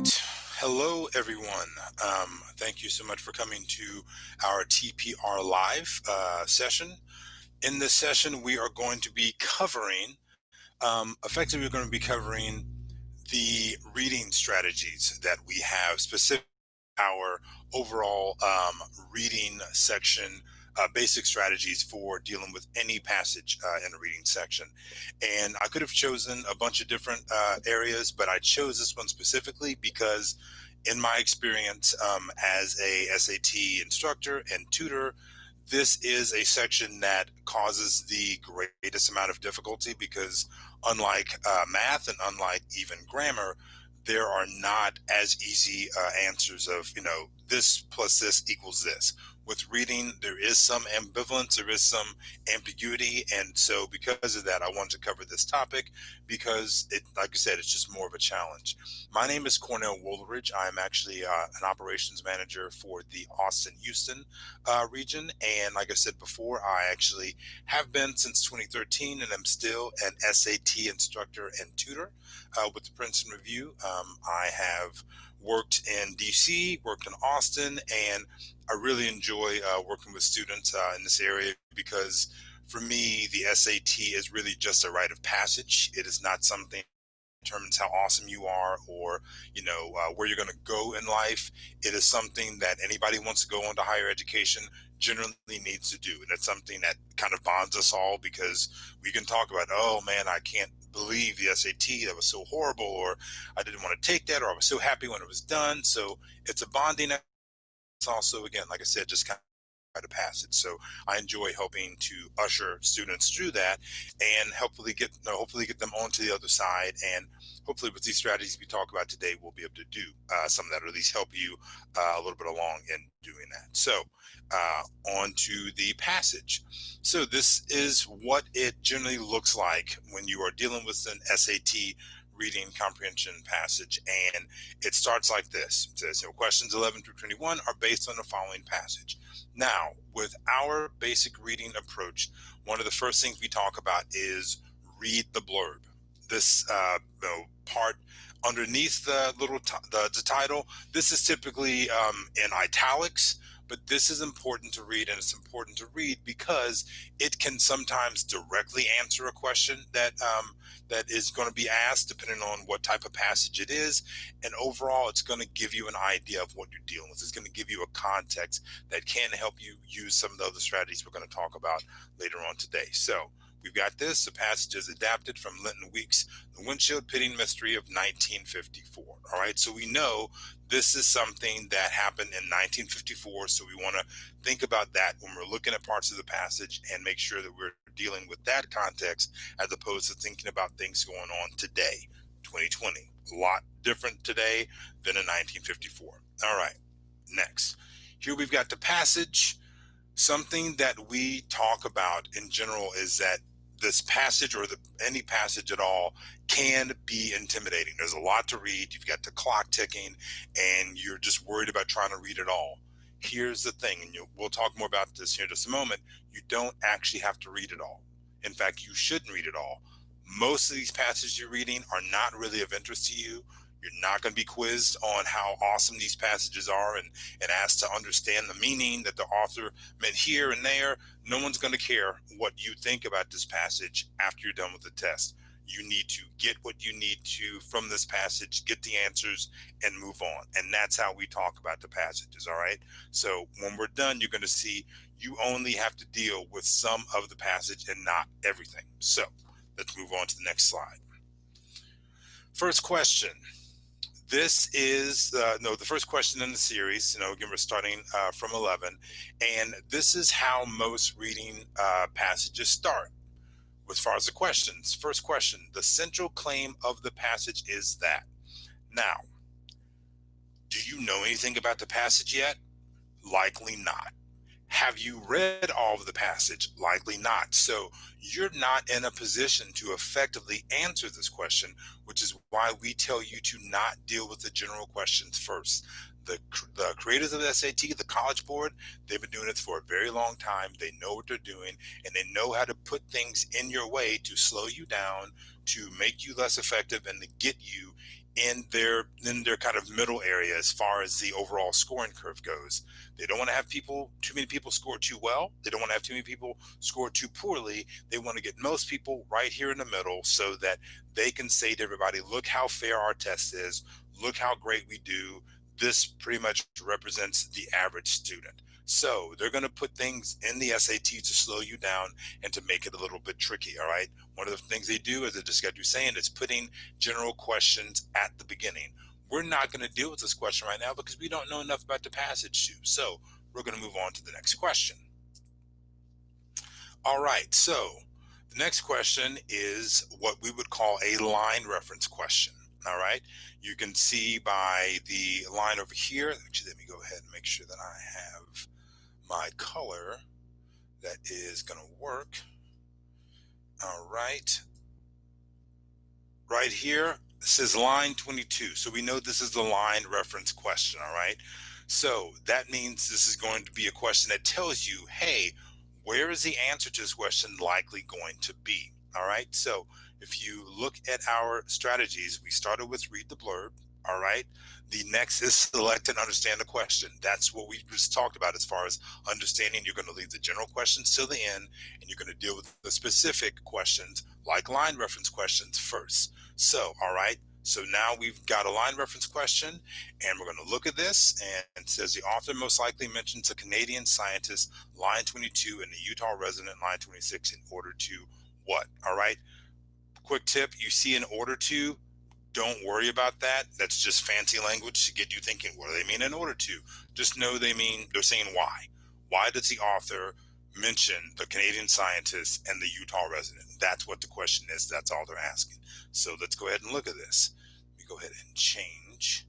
right. Hello, everyone. Thank you so much for coming to our TPR live session. In this session, we are going to be covering, effectively, we're going to be covering the reading strategies that we have, specific our overall reading section, basic strategies for dealing with any passage in a reading section. And I could have chosen a bunch of different areas, but I chose this one specifically because in my experience as a SAT instructor and tutor, this is a section that causes the greatest amount of difficulty because unlike math and unlike even grammar, there are not as easy answers of, this plus this equals this. With reading, there is some ambivalence, there is some ambiguity. And so because of that, I wanted to cover this topic because like I said, it's just more of a challenge. My name is Cornell Woolridge. I'm actually an operations manager for the Austin, Houston region. And like I said before, I actually have been since 2013, and I'm still an SAT instructor and tutor with the Princeton Review. I have worked in DC, worked in Austin, and I really enjoy working with students in this area because for me, the SAT is really just a rite of passage. It is not something determines how awesome you are or where you're going to go in life. It is something that anybody who wants to go on to higher education generally needs to do, and it's something that kind of bonds us all because we can talk about, oh man, I can't believe the SAT, that was so horrible, or I didn't want to take that, or I was so happy when it was done. So it's a bonding. It's also, again, like I said, just kind of a passage. So I enjoy helping to usher students through that and hopefully get them onto the other side. And hopefully with these strategies we talk about today, we'll be able to do some of that, or at least help you a little bit along in doing that. So on to the passage. So this is what it generally looks like when you are dealing with an SAT reading comprehension passage, and it starts like this. It says, questions 11 through 21 are based on the following passage. Now, with our basic reading approach, one of the first things we talk about is read the blurb. This part underneath the the title, this is typically in italics, but this is important to read, and it's important to read because it can sometimes directly answer a question that is going to be asked depending on what type of passage it is. And overall, it's going to give you an idea of what you're dealing with. It's going to give you a context that can help you use some of the other strategies we're going to talk about later on today. So we've got this. The passage is adapted from Linton Weeks' The Windshield Pitting Mystery of 1954. All right, so we know this is something that happened in 1954, so we want to think about that when we're looking at parts of the passage and make sure that we're dealing with that context as opposed to thinking about things going on today, 2020. A lot different today than in 1954. All right, next. Here we've got the passage. Something that we talk about in general is that this passage, or any passage at all, can be intimidating. There's a lot to read. You've got the clock ticking, and you're just worried about trying to read it all. Here's the thing, and we'll talk more about this here in just a moment. You don't actually have to read it all. In fact, you shouldn't read it all. Most of these passages you're reading are not really of interest to you. You're not going to be quizzed on how awesome these passages are and asked to understand the meaning that the author meant here and there. No one's going to care what you think about this passage after you're done with the test. You need to get what you need to from this passage, get the answers, and move on. And that's how we talk about the passages, all right? So when we're done, you're going to see you only have to deal with some of the passage and not everything. So let's move on to the next slide. First question. This is the first question in the series. Again, we're starting from 11, and this is how most reading passages start. As far as the questions, first question: the central claim of the passage is that. Now, do you know anything about the passage yet? Likely not. Have you read all of the passage? Likely not. So you're not in a position to effectively answer this question, which is why we tell you to not deal with the general questions first. The creators of the SAT, the College Board, they've been doing this for a very long time. They know what they're doing, and they know how to put things in your way to slow you down, to make you less effective, and to get you in their kind of middle area as far as the overall scoring curve goes. They don't want to have too many people score too well. They don't want to have too many people score too poorly. They want to get most people right here in the middle so that they can say to everybody, look how fair our test is. Look how great we do. This pretty much represents the average student. So they're going to put things in the SAT to slow you down and to make it a little bit tricky. All right. One of the things they do, as I just got you saying, is putting general questions at the beginning. We're not going to deal with this question right now because we don't know enough about the passage too. So we're going to move on to the next question. All right. So the next question is what we would call a line reference question. All right. You can see by the line over here. Actually, let me go ahead and make sure that I have my color that is going to work. All right. Right here, it says line 22. So we know this is the line reference question. All right. So that means this is going to be a question that tells you, hey, where is the answer to this question likely going to be? All right. So if you look at our strategies, we started with read the blurb. All right. The next is select and understand the question. That's what we just talked about as far as understanding. You're going to leave the general questions till the end, and you're going to deal with the specific questions like line reference questions first. So, all right. So now we've got a line reference question, and we're going to look at this. And it says the author most likely mentions a Canadian scientist, line 22, and the Utah resident, line 26, in order to what? All right. Quick tip: you see in order to, don't worry about that. That's just fancy language to get you thinking, what do they mean in order to? Just know they're saying why. Why does the author mention the Canadian scientist and the Utah resident? That's what the question is. That's all they're asking. So let's go ahead and look at this. Let me go ahead and change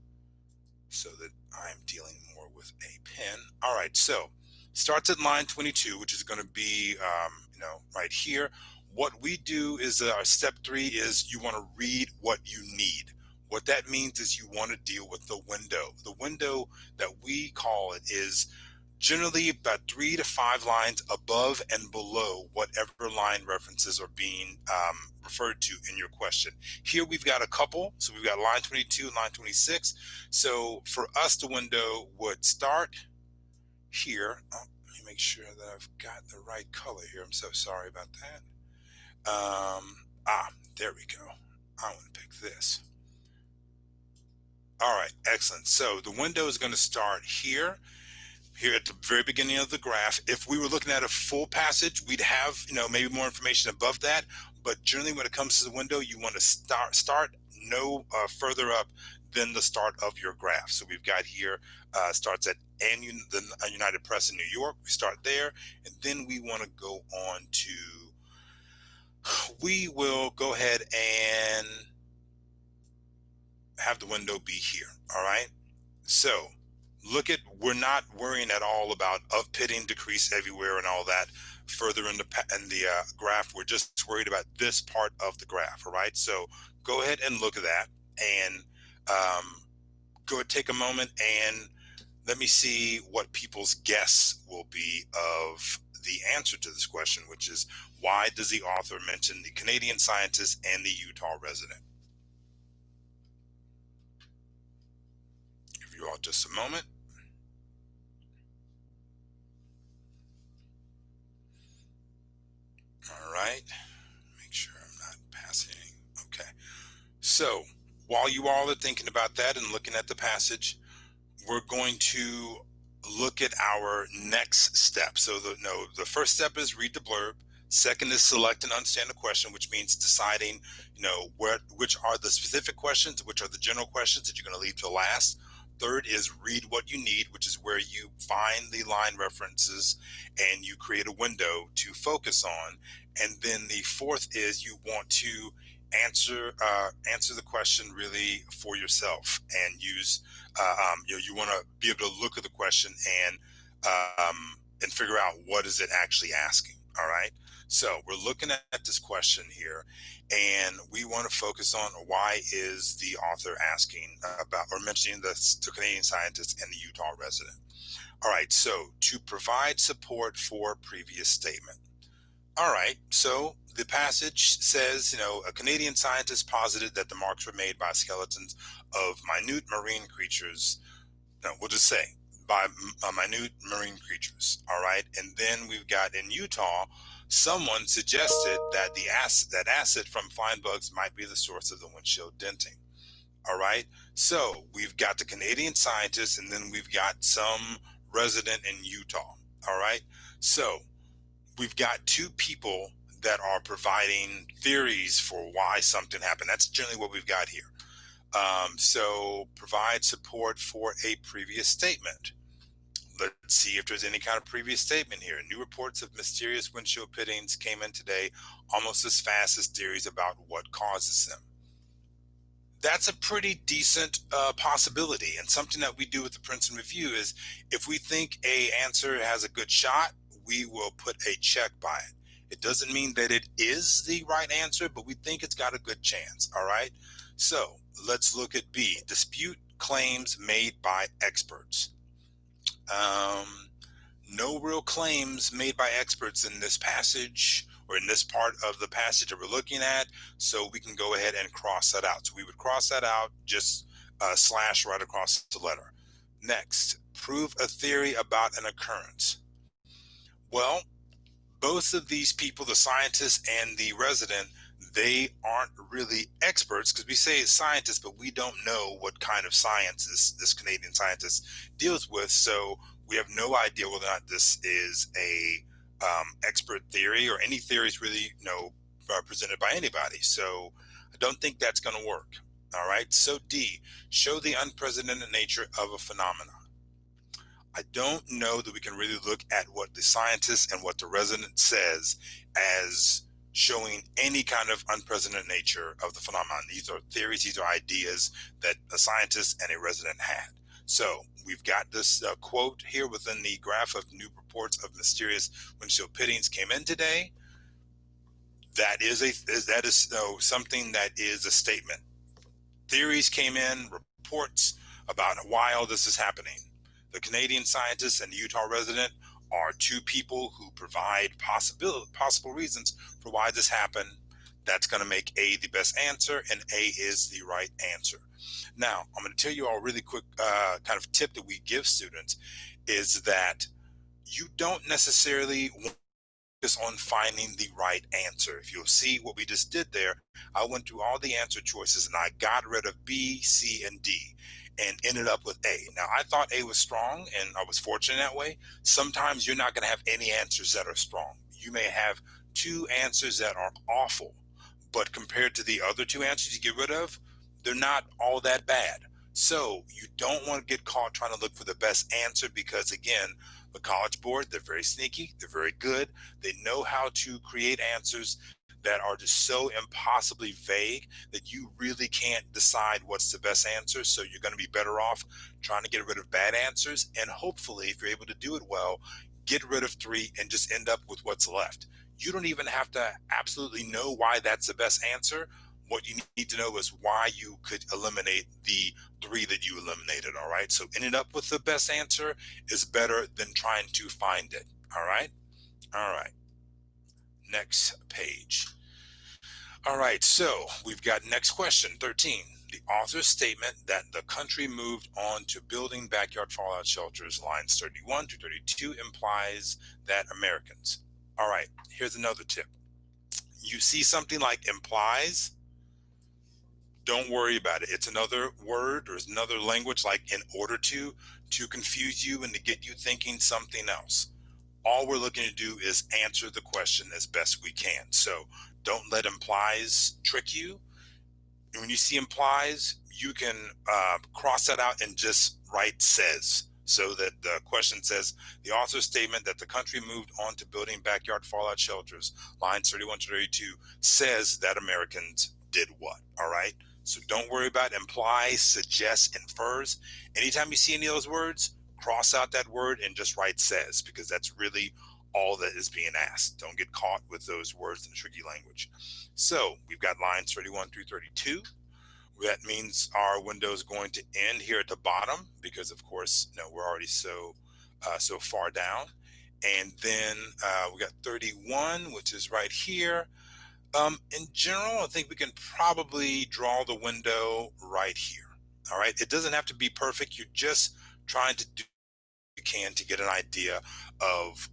so that I'm dealing more with a pen. All right, so starts at line 22, which is going to be, right here. What we do is our step 3 is you want to read what you need. What that means is you want to deal with the window. The window that we call it is generally about 3 to 5 lines above and below whatever line references are being referred to in your question. Here we've got a couple. So we've got line 22 and line 26. So for us, the window would start here. Oh, let me make sure that I've got the right color here. I'm so sorry about that. There we go. I want to pick this. All right, excellent. So the window is going to start here at the very beginning of the graph. If we were looking at a full passage, we'd have, maybe more information above that. But generally, when it comes to the window, you want to start no further up than the start of your graph. So we've got here, starts at the United Press in New York. We start there, and then we want to go on to, we will go ahead and have the window be here. All right. So we're not worrying at all about of pitting, decrease everywhere and all that further in the graph. We're just worried about this part of the graph. All right. So go ahead and look at that, and go take a moment and let me see what people's guess will be of the answer to this question, which is, why does the author mention the Canadian scientist and the Utah resident? Give you all just a moment. All right. Make sure I'm not passing. Okay. So while you all are thinking about that and looking at the passage, we're going to look at our next step. So the first step is read the blurb. Second is select and understand the question, which means deciding, which are the specific questions, which are the general questions that you're going to leave till last. Third is read what you need, which is where you find the line references and you create a window to focus on. And then the fourth is you want to answer the question really for yourself and use, you want to be able to look at the question and figure out what is it actually asking. All right. So we're looking at this question here, and we want to focus on why is the author asking about or mentioning the Canadian scientist and the Utah resident. All right. So to provide support for previous statement. All right. So the passage says, a Canadian scientist posited that the marks were made by skeletons of minute marine creatures. No, we'll just say by minute marine creatures. All right. And then we've got in Utah, someone suggested that that acid from flying bugs might be the source of the windshield denting. All right. So we've got the Canadian scientists, and then we've got some resident in Utah. All right. So we've got two people that are providing theories for why something happened. That's generally what we've got here. So provide support for a previous statement. Let's see if there's any kind of previous statement here. New reports of mysterious windshield fittings came in today, almost as fast as theories about what causes them. That's a pretty decent possibility. And something that we do with the Princeton Review is if we think a answer has a good shot, we will put a check by it. It doesn't mean that it is the right answer, but we think it's got a good chance. All right. So let's look at B, dispute claims made by experts. Um, no real claims made by experts in this passage or in this part of the passage that we're looking at. So we can go ahead and cross that out. So we would cross that out, just slash right across the letter. Next, prove a theory about an occurrence. Well, both of these people, the scientist and the resident, they aren't really experts because we say it's scientists, but we don't know what kind of science this Canadian scientist deals with. So we have no idea whether or not this is a expert theory or any theories really, presented by anybody. So I don't think that's going to work. All right. So D, show the unprecedented nature of a phenomenon. I don't know that we can really look at what the scientist and what the resident says as showing any kind of unprecedented nature of the phenomenon. These are theories, these are ideas that a scientist and a resident had. So we've got this quote here within the graph of new reports of mysterious windshield fittings came in today. That is something that is a statement. Theories came in, reports about why all this is happening. The Canadian scientist and the Utah resident are two people who provide possible reasons for why this happened. That's going to make A the best answer, and A is the right answer. Now, I'm going to tell you all a really quick kind of tip that we give students is that you don't necessarily focus on finding the right answer. If you'll see what we just did there, I went through all the answer choices and I got rid of B, C, and D and ended up with A. Now, I thought A was strong and I was fortunate that way. Sometimes you're not going to have any answers that are strong. You may have two answers that are awful, but compared to the other two answers you get rid of, they're not all that bad. So you don't want to get caught trying to look for the best answer because, again, the College Board, they're very sneaky, they're very good. They know how to create answers that are just so impossibly vague that you really can't decide what's the best answer. So you're going to be better off trying to get rid of bad answers. And hopefully, if you're able to do it well, get rid of three and just end up with what's left. You don't even have to absolutely know why that's the best answer. What you need to know is why you could eliminate the three that you eliminated. All right. So ending up with the best answer is better than trying to find it. All right. All right. Next page. All right. So we've got next question 13. The author's statement that the country moved on to building backyard fallout shelters, lines 31 to 32, implies that Americans. All right. Here's another tip. You see something like implies, don't worry about it. It's another word or it's another language like in order to confuse you and to get you thinking something else. All we're looking to do is answer the question as best we can. So don't let implies trick you. When you see implies, you can cross that out and just write says. So that the question says the author's statement that the country moved on to building backyard fallout shelters, lines 31 to 32, says that Americans did what? All right. So don't worry about implies, suggests, infers. Anytime you see any of those words, cross out that word and just write says, because that's really all that is being asked. Don't get caught with those words in tricky language. So we've got lines 31 through 32. That means our window is going to end here at the bottom because, of course, we're already so far down. And then we got 31, which is right here. In general, I think we can probably draw the window right here. All right. It doesn't have to be perfect. You're just trying to do what you can to get an idea of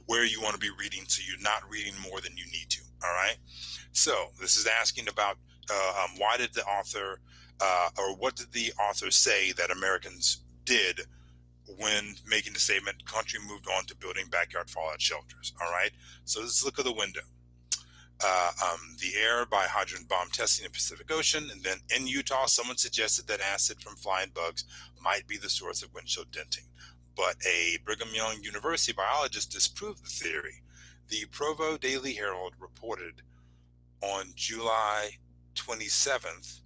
where you want to be reading so you're not reading more than you need to. All right. So this is asking about why did the author or what did the author say that Americans did when making the statement, country moved on to building backyard fallout shelters. All right. So let's look at the window. The air by hydrogen bomb testing in the Pacific Ocean. And then in Utah, someone suggested that acid from flying bugs might be the source of windshield denting. But a Brigham Young University biologist disproved the theory. The Provo Daily Herald reported on July 27th,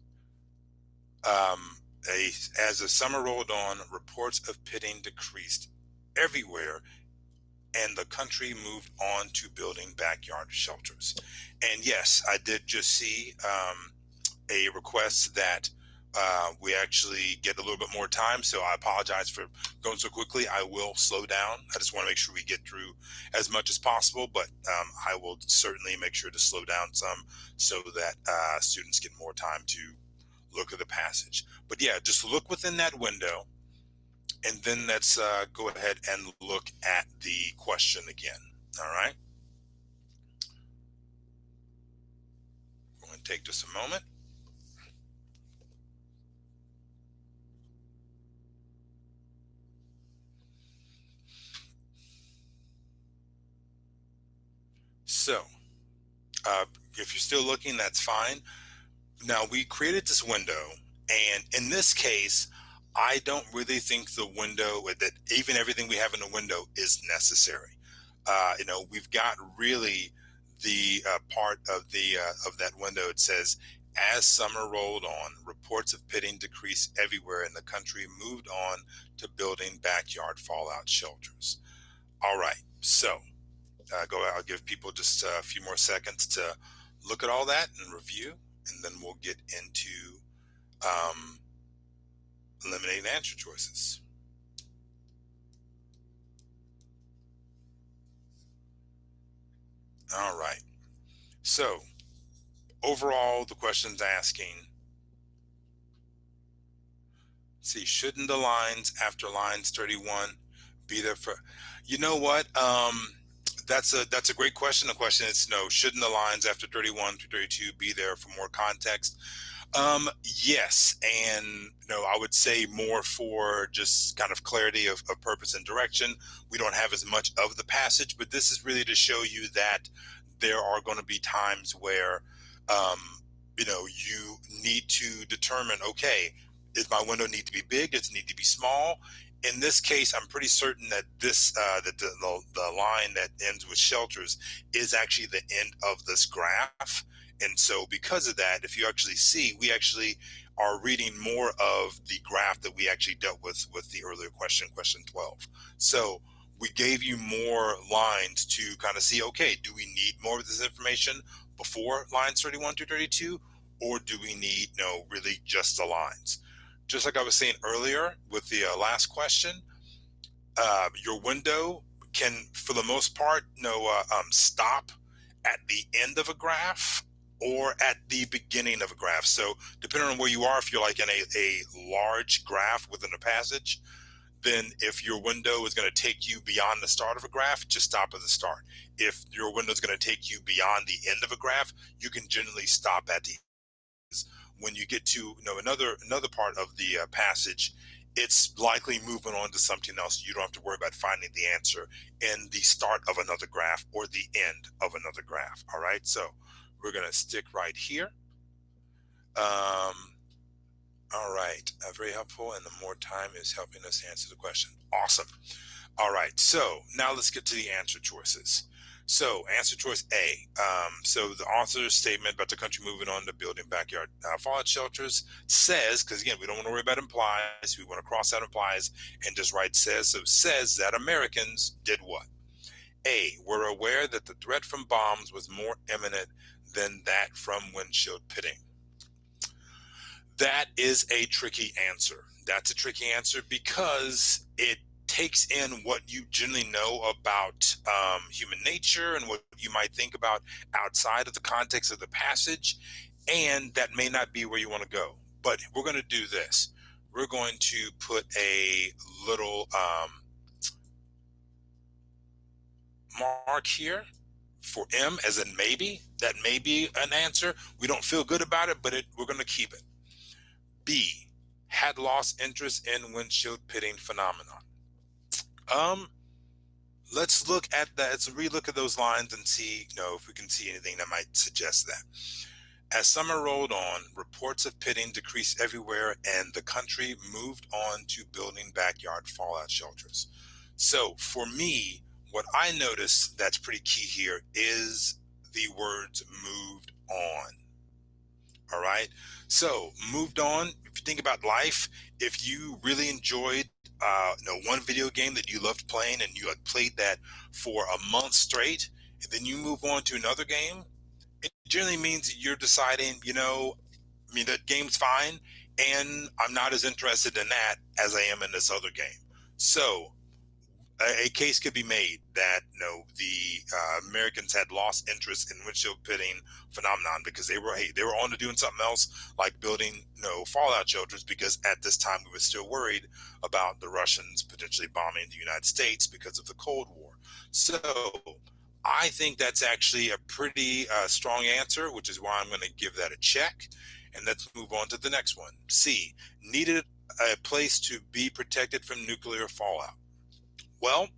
as the summer rolled on, reports of pitting decreased everywhere and the country moved on to building backyard shelters. And yes, I did just see a request that we actually get a little bit more time. So I apologize for going so quickly. I will slow down. I just want to make sure we get through as much as possible, but I will certainly make sure to slow down some so that students get more time to look at the passage. But yeah, just look within that window. And then let's go ahead and look at the question again. All right. We're going to take just a moment. So if you're still looking, that's fine. Now, we created this window, and in this case, I don't really think the window, that even everything we have in the window is necessary. We've got really the part of that window. It says, as summer rolled on, reports of pitting decreased everywhere, and the country moved on to building backyard fallout shelters. All right, so I'll give people just a few more seconds to look at all that and review, and then we'll get into um, eliminating answer choices. All right. So overall, the question's asking, see, shouldn't the lines after lines 31 be there for, you know what? That's a great question. The question is, no, shouldn't the lines after 31 through 32 be there for more context? Yes, and I would say more for just kind of clarity of purpose and direction. We don't have as much of the passage, but this is really to show you that there are going to be times where, um, you need to determine, okay, does my window need to be big? Does it need to be small? In this case, I'm pretty certain that that the line that ends with shelters is actually the end of this graph. And so because of that, if you actually see, we actually are reading more of the graph that we actually dealt with the earlier question 12. So we gave you more lines to kind of see, okay, do we need more of this information before lines 31 to 32? Or do we need, really just the lines? Just like I was saying earlier with the last question, your window can, for the most part, stop at the end of a graph or at the beginning of a graph. So depending on where you are, if you're like in a large graph within a passage, then if your window is going to take you beyond the start of a graph, just stop at the start. If your window is going to take you beyond the end of a graph, you can generally stop at the when you get to another part of the passage. It's likely moving on to something else. You don't have to worry about finding the answer in the start of another graph or the end of another graph. All right, so we're going to stick right here. All right, very helpful, and the more time is helping us answer the question. Awesome. All right, so now let's get to the answer choices. So answer choice A. So the author's statement about the country moving on to building backyard fallout shelters says, because again, we don't want to worry about implies, we want to cross out implies and just write says. So says that Americans did what? A, were aware that the threat from bombs was more imminent than that from windshield pitting. That is a tricky answer. That's a tricky answer because it takes in what you generally know about human nature and what you might think about outside of the context of the passage, and that may not be where you want to go. But we're going to do this. We're going to put a little mark here for M as in maybe. That may be an answer. We don't feel good about it, but we're going to keep it. B, had lost interest in windshield pitting phenomenon. Um, let's look at that. Let's relook at those lines and see, if we can see anything that might suggest that. As summer rolled on, reports of pitting decreased everywhere, and the country moved on to building backyard fallout shelters. So for me, what I notice that's pretty key here is the words moved on. All right. So moved on. If you think about life, if you really enjoyed one video game that you loved playing and you had played that for a month straight, and then you move on to another game, it generally means that you're deciding, that game's fine, and I'm not as interested in that as I am in this other game. So a case could be made that the Americans had lost interest in windshield pitting phenomenon because they were on to doing something else like building fallout shelters, because at this time we were still worried about the Russians potentially bombing the United States because of the Cold War. So I think that's actually a pretty strong answer, which is why I'm going to give that a check. And let's move on to the next one. C, needed a place to be protected from nuclear fallout. Well,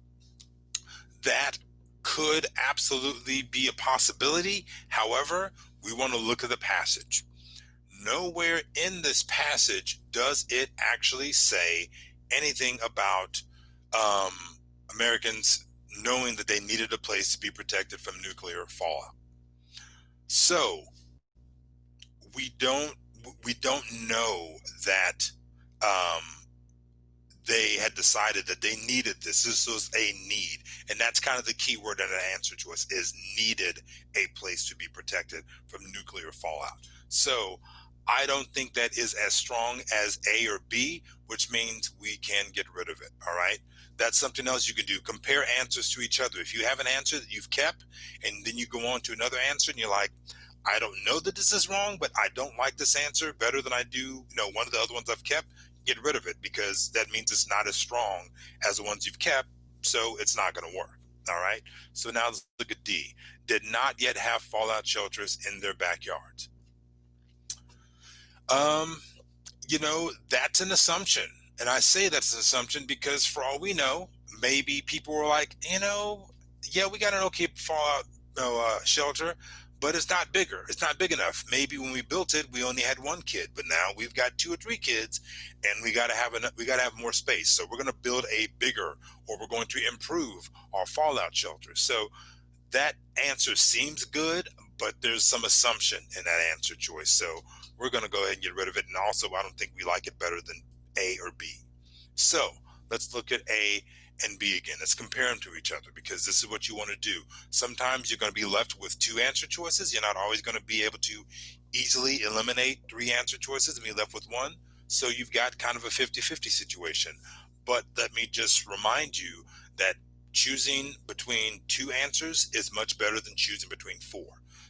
that could absolutely be a possibility. However, we want to look at the passage. Nowhere in this passage does it actually say anything about Americans knowing that they needed a place to be protected from nuclear fallout. So we don't know that they had decided that they needed this. This was a need. And that's kind of the key word in the answer to us is needed a place to be protected from nuclear fallout. So I don't think that is as strong as A or B, which means we can get rid of it. All right. That's something else you can do. Compare answers to each other. If you have an answer that you've kept and then you go on to another answer and you're like, I don't know that this is wrong, but I don't like this answer better than I do, one of the other ones I've kept, get rid of it, because that means it's not as strong as the ones you've kept, so it's not going to work. All right. So now let's look at D. Did not yet have fallout shelters in their backyards. That's an assumption. And I say that's an assumption because for all we know, maybe people were like, yeah, we got an okay fallout shelter, but it's not bigger. It's not big enough. Maybe when we built it, we only had one kid, but now we've got 2 or 3 kids, and we got to have more space. So we're going to build a bigger, or we're going to improve our fallout shelter. So that answer seems good, but there's some assumption in that answer choice. So we're going to go ahead and get rid of it. And also, I don't think we like it better than A or B. So let's look at A and B again. Let's compare them to each other, because this is what you want to do. Sometimes you're going to be left with 2 answer choices. You're not always going to be able to easily eliminate 3 answer choices and be left with 1. So you've got kind of a 50-50 situation. But let me just remind you that choosing between 2 answers is much better than choosing between 4.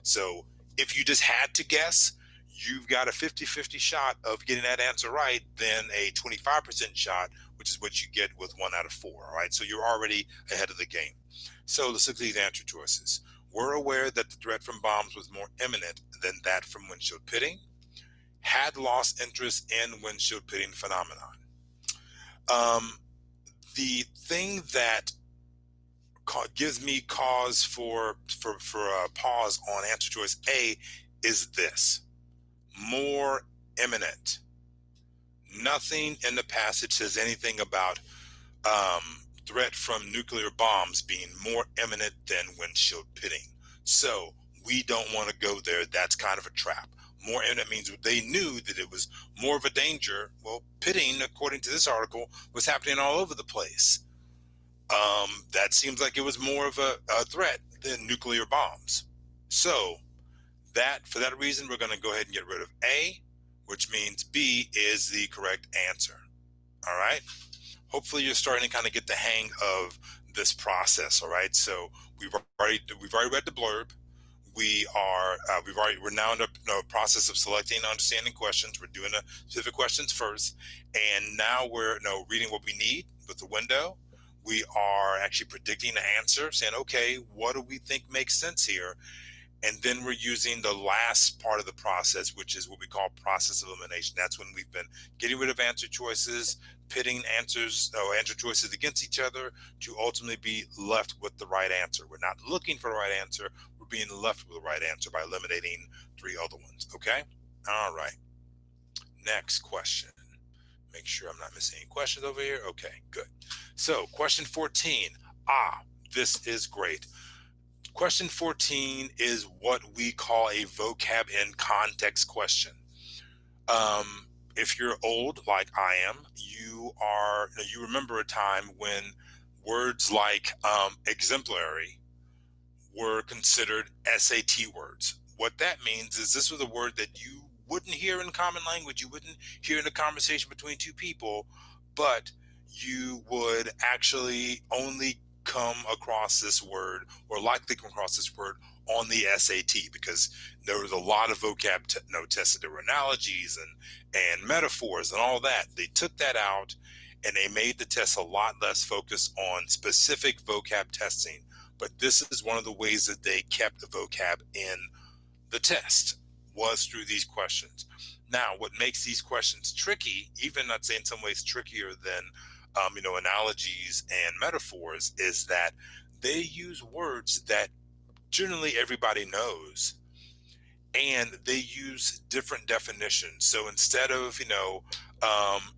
So if you just had to guess, you've got a 50-50 shot of getting that answer right than a 25% shot, which is what you get with 1 out of 4. All right. So you're already ahead of the game. So let's look at these answer choices. We're aware that the threat from bombs was more imminent than that from windshield pitting. Had lost interest in windshield pitting phenomenon. The thing that gives me cause for a pause on answer choice A is this: more imminent. Nothing in the passage says anything about threat from nuclear bombs being more imminent than windshield pitting. So we don't want to go there. That's kind of a trap. More imminent means they knew that it was more of a danger. Well, pitting, according to this article, was happening all over the place. That seems like it was more of a threat than nuclear bombs. So for that reason, we're going to go ahead and get rid of A, which means B is the correct answer. All right. hopefully you're starting to kind of get the hang of this process. All right. So we've already read the blurb. We're now in the process of selecting and understanding questions. We're doing the specific questions first, and now we're reading what we need with the window. We are actually predicting the answer, saying, okay, what do we think makes sense here? And then we're using the last part of the process, which is what we call process elimination. That's when we've been getting rid of answer choices, pitting answer choices against each other to ultimately be left with the right answer. We're not looking for the right answer. We're being left with the right answer by eliminating three other ones. Okay. All right. Next question. Make sure I'm not missing any questions over here. Okay, good. So question 14. This is great. Question 14 is what we call a vocab in context question. If you're old like I am, you remember a time when words like exemplary were considered SAT words. What that means is this was a word that you wouldn't hear in common language, you wouldn't hear in a conversation between two people, but you would actually only come across this word or likely come across this word on the SAT because there was a lot of vocab tested. There were analogies and metaphors and all that. They took that out and they made the test a lot less focused on specific vocab testing, but this is one of the ways that they kept the vocab in the test was through these questions. Now, what makes these questions tricky, even I'd say in some ways trickier than analogies and metaphors, is that they use words that generally everybody knows, and they use different definitions. So instead of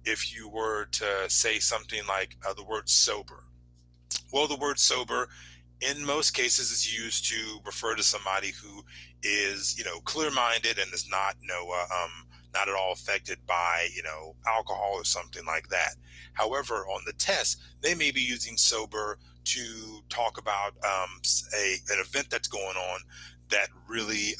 if you were to say something like the word sober, well, the word sober in most cases is used to refer to somebody who is clear-minded and is not at all affected by alcohol or something like that. However, on the test they may be using sober to talk about an event that's going on that really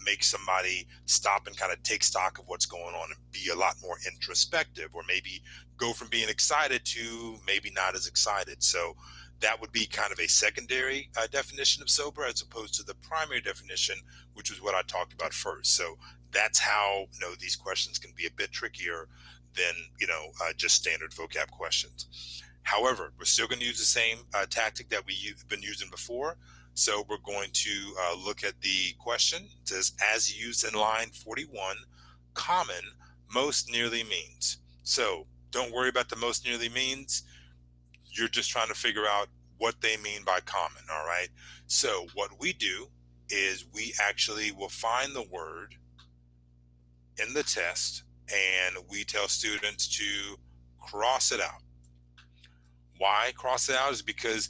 makes somebody stop and kind of take stock of what's going on and be a lot more introspective, or maybe go from being excited to maybe not as excited. So that would be kind of a secondary definition of sober as opposed to the primary definition, which was what I talked about first. So that's how these questions can be a bit trickier than just standard vocab questions. However, we're still going to use the same tactic that we've been using before. So we're going to look at the question. It says, as used in line 41, common most nearly means. So don't worry about the most nearly means. You're just trying to figure out what they mean by common. All right. So what we do is we actually will find the word in the test and we tell students to cross it out. Why cross it out is because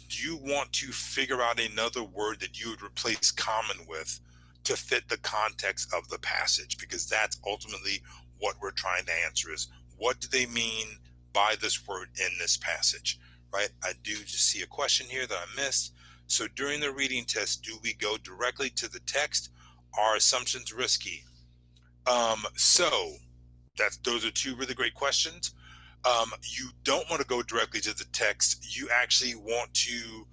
you want to figure out another word that you would replace common with to fit the context of the passage, because that's ultimately what we're trying to answer is what do they mean by this word in this passage, right? I do just see a question here that I missed. So during the reading test, do we go directly to the text? Are assumptions risky? So those are two really great questions. You don't want to go directly to the text. You actually want to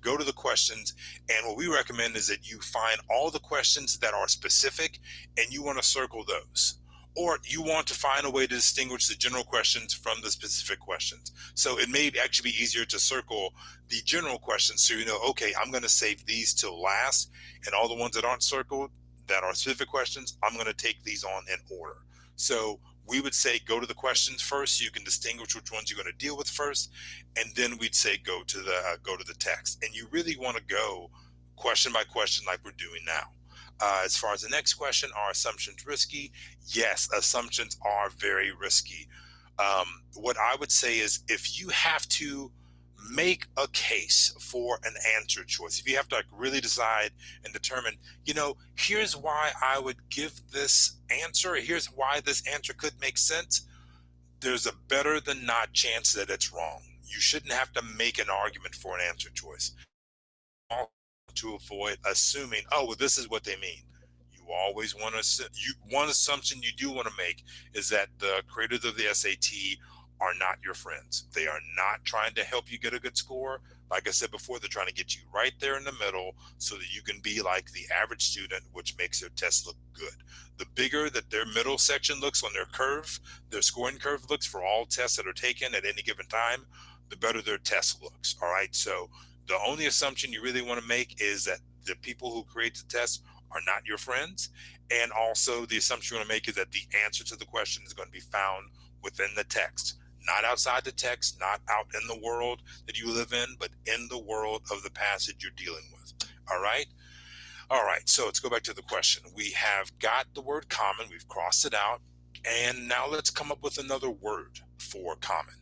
go to the questions, and what we recommend is that you find all the questions that are specific and you want to circle those, or you want to find a way to distinguish the general questions from the specific questions. So it may actually be easier to circle the general questions so okay, I'm going to save these till last, and all the ones that aren't circled that are specific questions, I'm going to take these on in order. So we would say go to the questions first so you can distinguish which ones you're going to deal with first, and then we'd say go to the text. And you really want to go question by question like we're doing now. As far as the next question, are assumptions risky? Yes, assumptions are very risky. What I would say is if you have to make a case for an answer choice, if you have to really decide and determine, here's why I would give this answer, here's why this answer could make sense, there's a better than not chance that it's wrong. You shouldn't have to make an argument for an answer choice to avoid assuming, oh, well, this is what they mean. You always want to, one assumption you do want to make is that the creators of the SAT are not your friends. They are not trying to help you get a good score. Like I said before, they're trying to get you right there in the middle so that you can be like the average student, which makes their test look good. The bigger that their middle section looks on their curve, their scoring curve looks for all tests that are taken at any given time, the better their test looks. All right. So the only assumption you really want to make is that the people who create the test are not your friends. And also the assumption you want to make is that the answer to the question is going to be found within the text, not outside the text, not out in the world that you live in, but in the world of the passage you're dealing with. All right. All right. So let's go back to the question. We have got the word common. We've crossed it out. And now let's come up with another word for common.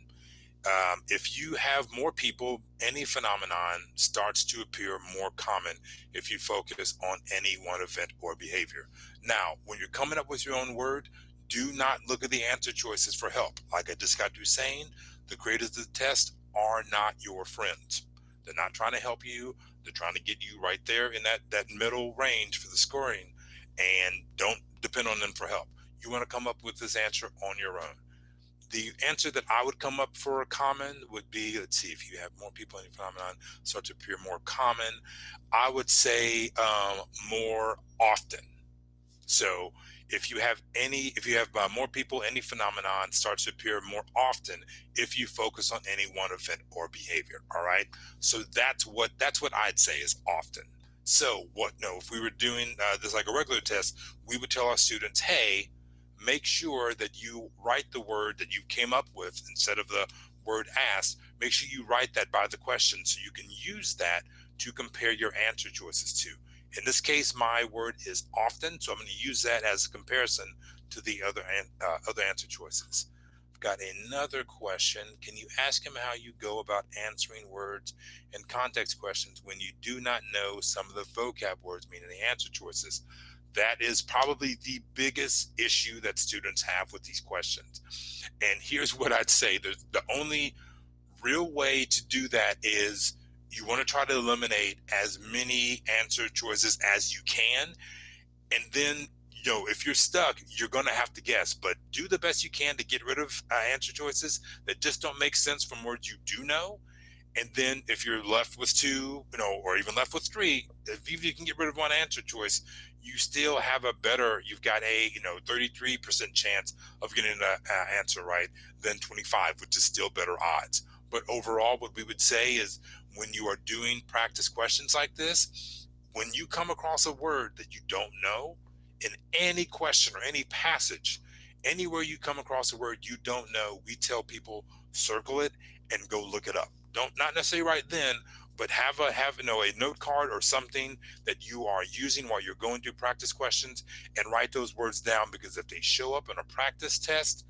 If you have more people, any phenomenon starts to appear more common if you focus on any one event or behavior. Now, when you're coming up with your own word, do not look at the answer choices for help. Like I just got through saying, the creators of the test are not your friends. They're not trying to help you. They're trying to get you right there in that middle range for the scoring, and don't depend on them for help. You want to come up with this answer on your own. The answer that I would come up for a common would be, let's see, if you have more people in your phenomenon start to appear more common, I would say more often. So if you have more people, any phenomenon starts to appear more often if you focus on any one event or behavior. All right. So that's what I'd say is often. So if we were doing this like a regular test, we would tell our students, hey, make sure that you write the word that you came up with instead of the word asked. Make sure you write that by the question so you can use that to compare your answer choices to. In this case, my word is often, so I'm going to use that as a comparison to the other answer choices. I've got another question. Can you ask him how you go about answering words and context questions when you do not know some of the vocab words meaning the answer choices? That is probably the biggest issue that students have with these questions. And here's what I'd say. The only real way to do that is you want to try to eliminate as many answer choices as you can. And then, if you're stuck, you're going to have to guess, but do the best you can to get rid of answer choices that just don't make sense from words you do know. And then if you're left with two, or even left with three, if you can get rid of one answer choice, you still have you've got a 33% chance of getting an answer right than 25, which is still better odds. But overall, what we would say is when you are doing practice questions like this, when you come across a word that you don't know in any question or any passage, anywhere you come across a word you don't know, we tell people circle it and go look it up. Not necessarily right then, but have a note card or something that you are using while you're going through practice questions, and write those words down, because if they show up in a practice test,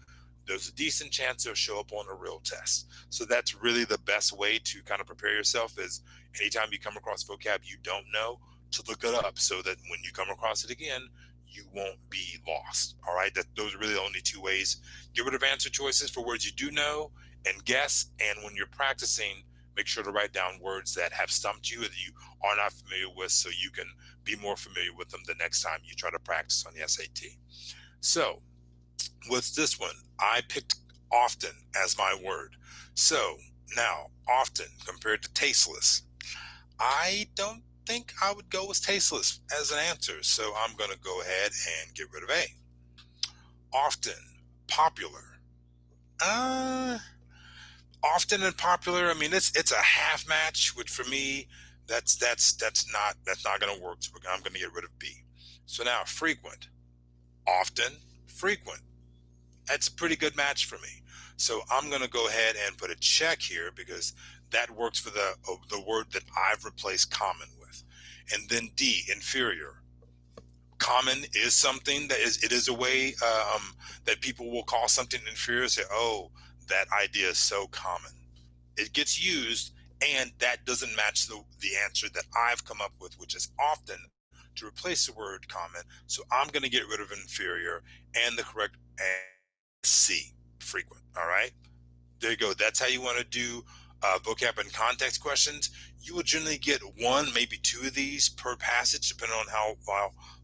there's a decent chance they'll show up on a real test. So that's really the best way to kind of prepare yourself, is anytime you come across vocab you don't know, to look it up so that when you come across it again, you won't be lost. All right. Those are really the only two ways. Get rid of answer choices for words you do know and guess. And when you're practicing, make sure to write down words that have stumped you, that you are not familiar with, so you can be more familiar with them the next time you try to practice on the SAT. So with this one, I picked often as my word. So now, often compared to tasteless, I don't think I would go with tasteless as an answer. So I'm going to go ahead and get rid of A. Often, popular. Often and popular. I mean, it's a half match, which for me, that's not going to work. So I'm going to get rid of B. So now, frequent. Often, frequent. That's a pretty good match for me. So I'm going to go ahead and put a check here, because that works for the word that I've replaced common with. And then D, inferior. Common is something that is a way that people will call something inferior, say, oh, that idea is so common. It gets used, and that doesn't match the answer that I've come up with, which is often, to replace the word common. So I'm going to get rid of inferior, and the correct C, frequent. All right, there you go. That's how you want to do vocab and context questions. You will generally get one, maybe two of these per passage, depending on how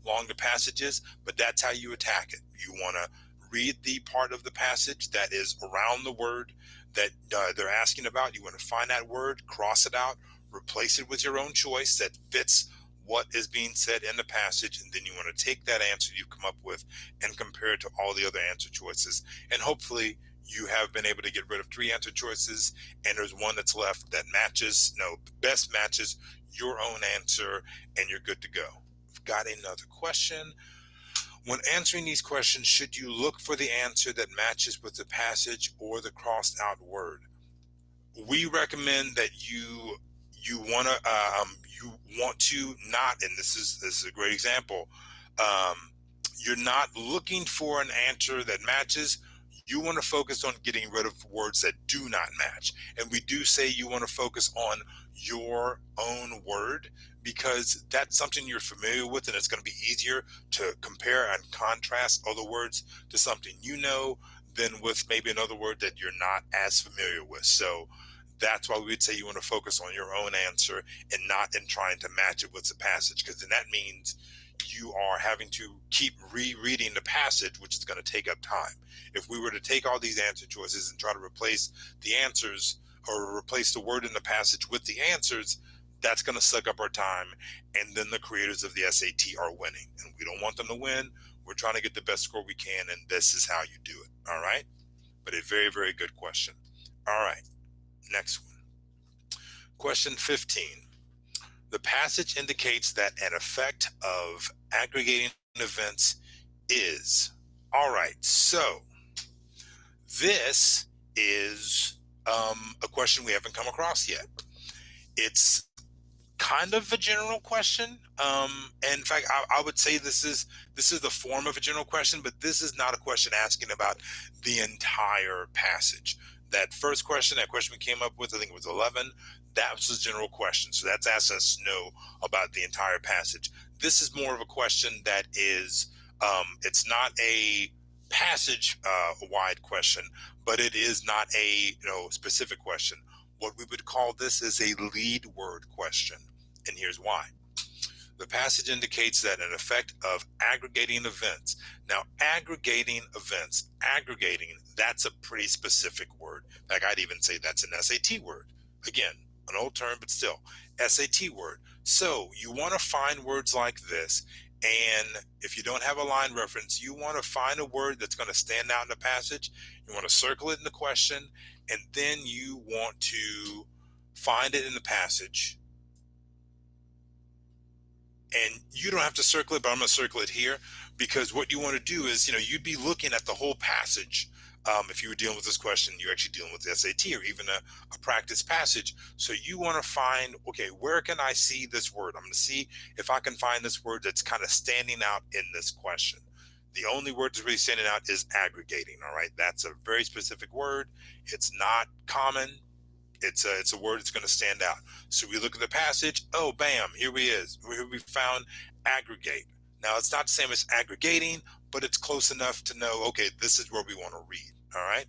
long the passage is, but that's how you attack it. You want to read the part of the passage that is around the word that they're asking about. You want to find that word, cross it out, replace it with your own choice that fits what is being said in the passage, and then you want to take that answer you've come up with and compare it to all the other answer choices. And hopefully you have been able to get rid of three answer choices, and there's one that's left that matches, best matches your own answer, and you're good to go. I've got another question. When answering these questions, should you look for the answer that matches with the passage or the crossed out word? We recommend that you want to not, and this is a great example. Um, you're not looking for an answer that matches. You want to focus on getting rid of words that do not match. And we do say you want to focus on your own word because that's something you're familiar with, and it's going to be easier to compare and contrast other words to something than with maybe another word that you're not as familiar with. So that's why we would say you want to focus on your own answer and not in trying to match it with the passage, because then that means you are having to keep rereading the passage, which is going to take up time. If we were to take all these answer choices and try to replace the answers or replace the word in the passage with the answers, that's going to suck up our time. And then the creators of the SAT are winning, and we don't want them to win. We're trying to get the best score we can, and this is how you do it. All right. But a very, very good question. All right. Next one. Question 15. The passage indicates that an effect of aggregating events is. All right, so this is a question we haven't come across yet. It's kind of a general question. And in fact, I would say this is the form of a general question, but this is not a question asking about the entire passage. That first question, that question we came up with, I think it was 11, that was a general question. So that's asked us to know about the entire passage. This is more of a question that is, it's not a passage wide question, but it is not a specific question. What we would call this is a lead word question. And here's why. The passage indicates that an effect of aggregating events. Now, aggregating events, that's a pretty specific word. In fact, I'd even say that's an SAT word. Again, an old term, but still, SAT word. So you want to find words like this. And if you don't have a line reference, you want to find a word that's going to stand out in the passage. You want to circle it in the question, and then you want to find it in the passage. And you don't have to circle it, but I'm going to circle it here because what you want to do is, you'd be looking at the whole passage. If you were dealing with this question, you're actually dealing with the SAT or even a practice passage. So you want to find, okay, where can I see this word? I'm going to see if I can find this word that's kind of standing out in this question. The only word that's really standing out is aggregating. All right. That's a very specific word. It's not common. It's a word that's going to stand out. So we look at the passage. Oh, bam, here we found aggregate. Now, it's not the same as aggregating, but it's close enough to know, okay, this is where we want to read. All right.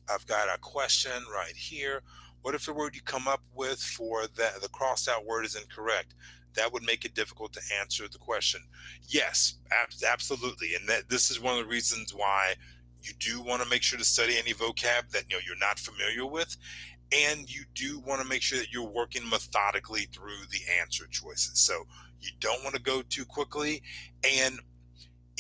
I've got a question right here. What if the word you come up with for the crossed out word is incorrect? That would make it difficult to answer the question. Yes, absolutely. And this is one of the reasons why you do want to make sure to study any vocab that you're not familiar with. And you do want to make sure that you're working methodically through the answer choices. So you don't want to go too quickly. And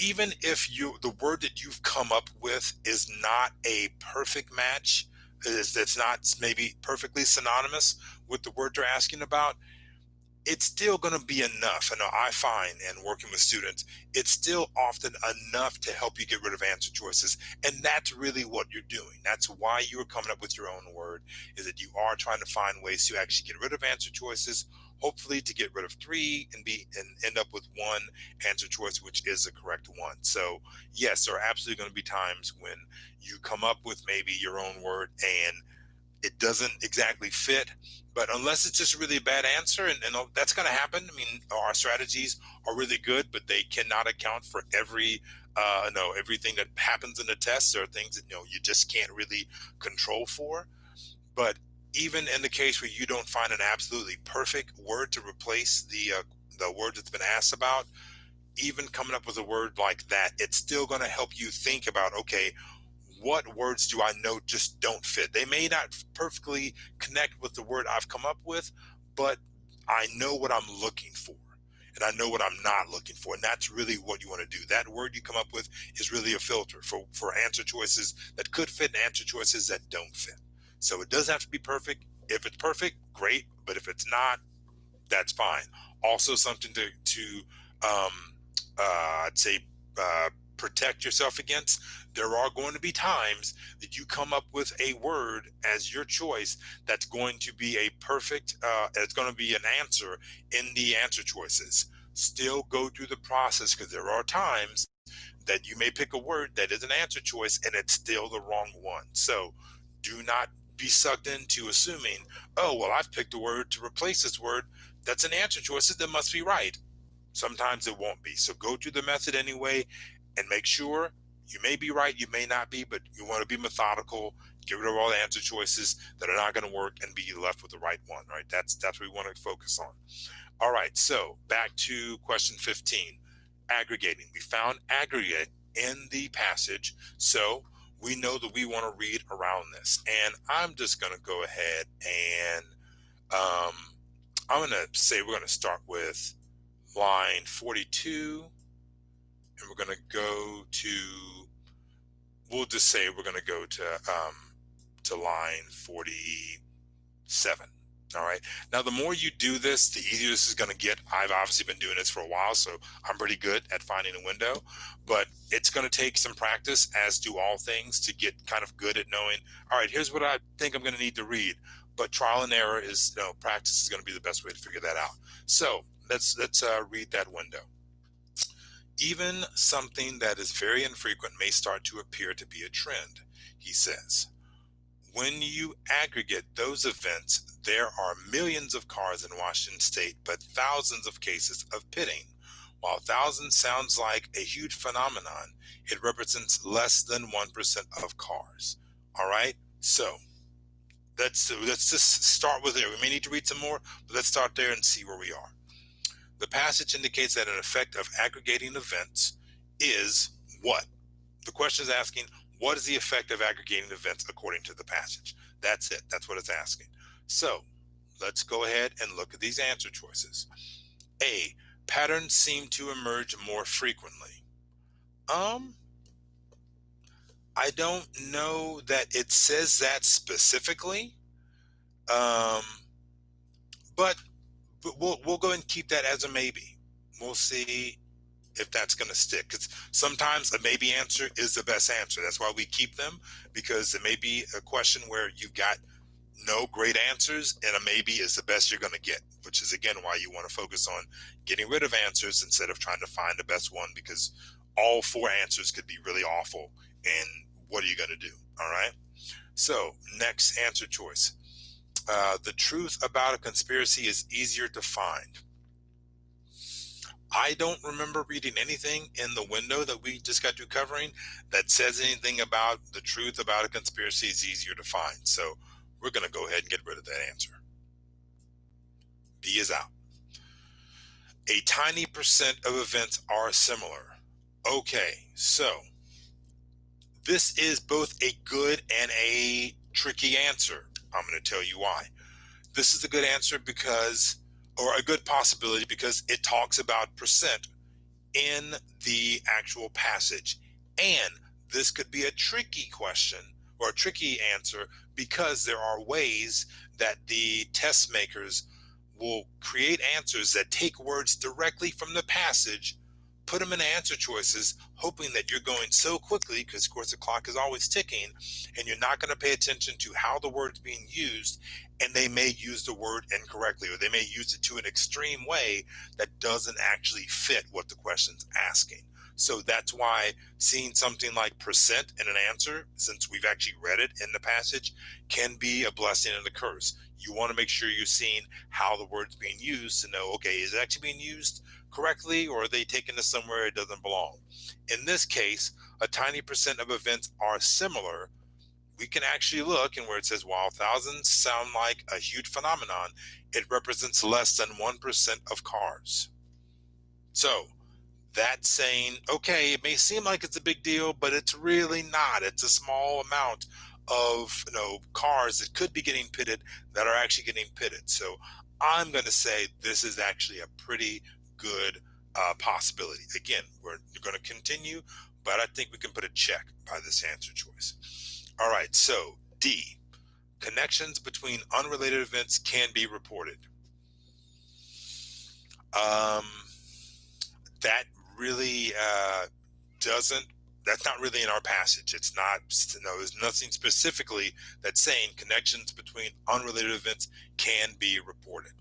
even if the word that you've come up with is not a perfect match, it's not maybe perfectly synonymous with the word they're asking about, it's still going to be enough. And I find, and working with students, it's still often enough to help you get rid of answer choices. And that's really what you're doing. That's why you are coming up with your own word, is that you are trying to find ways to actually get rid of answer choices, hopefully to get rid of three and end up with one answer choice, which is the correct one. So yes, there are absolutely going to be times when you come up with maybe your own word and it doesn't exactly fit, but unless it's just really a bad answer, and that's going to happen. I mean, our strategies are really good, but they cannot account for everything that happens in the test. There are things that you just can't really control for. But even in the case where you don't find an absolutely perfect word to replace the word that's been asked about, even coming up with a word like that, it's still going to help you think about, okay, what words do I know just don't fit? They may not perfectly connect with the word I've come up with, but I know what I'm looking for and I know what I'm not looking for. And that's really what you want to do. That word you come up with is really a filter for answer choices that could fit and answer choices that don't fit. So it doesn't have to be perfect. If it's perfect, great. But if it's not, that's fine. Also, something to I'd say protect yourself against. There are going to be times that you come up with a word as your choice that's going to be a perfect. It's going to be an answer in the answer choices. Still go through the process because there are times that you may pick a word that is an answer choice and it's still the wrong one. So do not be sucked into assuming, oh, well, I've picked a word to replace this word that's an answer choice that must be right. Sometimes it won't be. So go through the method anyway and make sure you may be right, you may not be, but you want to be methodical, get rid of all the answer choices that are not going to work and be left with the right one, right? That's what we want to focus on. All right, so back to question 15, aggregating. We found aggregate in the passage, so we know that we want to read around this. And I'm just going to go ahead and I'm going to say we're going to start with line 42, and we're going to go to, we'll just say we're going to go to line 47. All right. Now, the more you do this, the easier this is going to get. I've obviously been doing this for a while, so I'm pretty good at finding a window, but it's going to take some practice, as do all things, to get kind of good at knowing, all right, here's what I think I'm going to need to read. But trial and error is, practice is going to be the best way to figure that out. So let's read that window. Even something that is very infrequent may start to appear to be a trend, he says. When you aggregate those events, there are millions of cars in Washington state, but thousands of cases of pitting. While thousands sounds like a huge phenomenon, it represents less than 1% of cars. All right, so let's just start with there. We may need to read some more, but let's start there and see where we are. The passage indicates that an effect of aggregating events is what? The question is asking, what is the effect of aggregating events according to the passage? That's it. That's what it's asking. So let's go ahead and look at these answer choices. A, patterns seem to emerge more frequently. I don't know that it says that specifically, but we'll go and keep that as a maybe. We'll see if that's going to stick, because sometimes a maybe answer is the best answer. That's why we keep them, because it may be a question where you've got no great answers and a maybe is the best you're going to get, which is again why you want to focus on getting rid of answers instead of trying to find the best one, because all four answers could be really awful, and what are you going to do? All right, so next answer choice. The truth about a conspiracy is easier to find. I don't remember reading anything in the window that we just got through covering that says anything about the truth about a conspiracy is easier to find. So we're going to go ahead and get rid of that answer. B is out. A tiny percent of events are similar. Okay, so this is both a good and a tricky answer. I'm going to tell you why. This is a good answer because, or a good possibility, because it talks about percent in the actual passage. And this could be a tricky question or a tricky answer, because there are ways that the test makers will create answers that take words directly from the passage, put them in answer choices, hoping that you're going so quickly, because of course the clock is always ticking, and you're not going to pay attention to how the word's being used, and they may use the word incorrectly, or they may use it to an extreme way that doesn't actually fit what the question's asking. So that's why seeing something like percent in an answer, since we've actually read it in the passage, can be a blessing and a curse. You want to make sure you're seeing how the word's being used to know, okay, is it actually being used correctly, or are they taking this somewhere it doesn't belong? In this case, a tiny percent of events are similar. We can actually look, and where it says, while thousands sound like a huge phenomenon, it represents less than 1% of cars. So That's saying, okay, it may seem like it's a big deal, but it's really not. It's a small amount of cars that could be getting pitted that are actually getting pitted. So I'm going to say this is actually a pretty good possibility. Again, we're going to continue, but I think we can put a check by this answer choice. All right, so D, connections between unrelated events can be reported. Um, that really doesn't, that's not really in our passage. It's not, there's nothing specifically that's saying connections between unrelated events can be reported.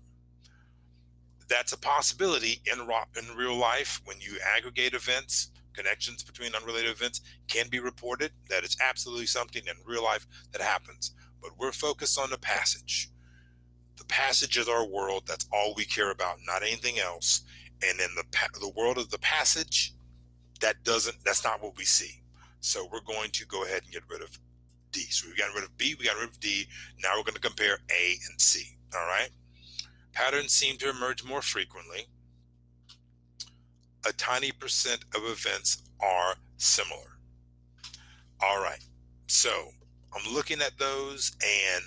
That's a possibility in real life. When you aggregate events, connections between unrelated events can be reported. That is absolutely something in real life that happens. But we're focused on the passage. The passage is our world. That's all we care about, not anything else. And in the world of the passage, that's not what we see. So we're going to go ahead and get rid of D. So we've gotten rid of B, we got rid of D. Now we're going to compare A and C. All right. Patterns seem to emerge more frequently. A tiny percent of events are similar. All right. So I'm looking at those and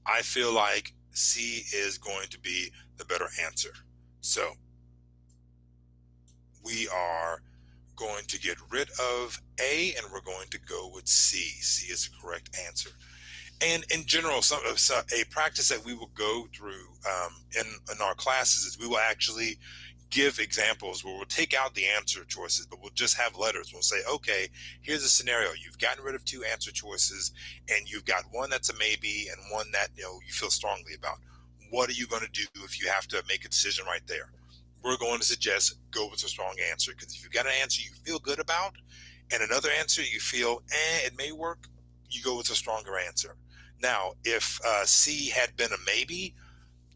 I feel like C is going to be the better answer. So we are going to get rid of A and we're going to go with C. C is the correct answer. And in general, a practice that we will go through in our classes is we will actually give examples where we'll take out the answer choices, but we'll just have letters. We'll say, okay, here's a scenario. You've gotten rid of two answer choices and you've got one that's a maybe and one that you feel strongly about. What are you going to do if you have to make a decision right there? We're going to suggest go with a strong answer, because if you've got an answer you feel good about and another answer you feel, it may work, you go with a stronger answer. Now, if C had been a maybe,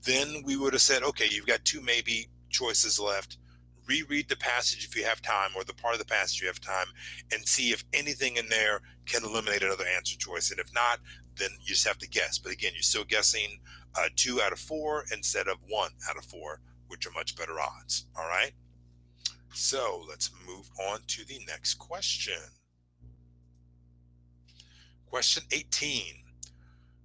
then we would have said, okay, you've got two maybe choices left. Reread the passage if you have time, or the part of the passage you have time, and see if anything in there can eliminate another answer choice. And if not, then you just have to guess. But again, you're still guessing 2 out of 4 instead of 1 out of 4, which are much better odds. All right. So let's move on to the next question. Question 18.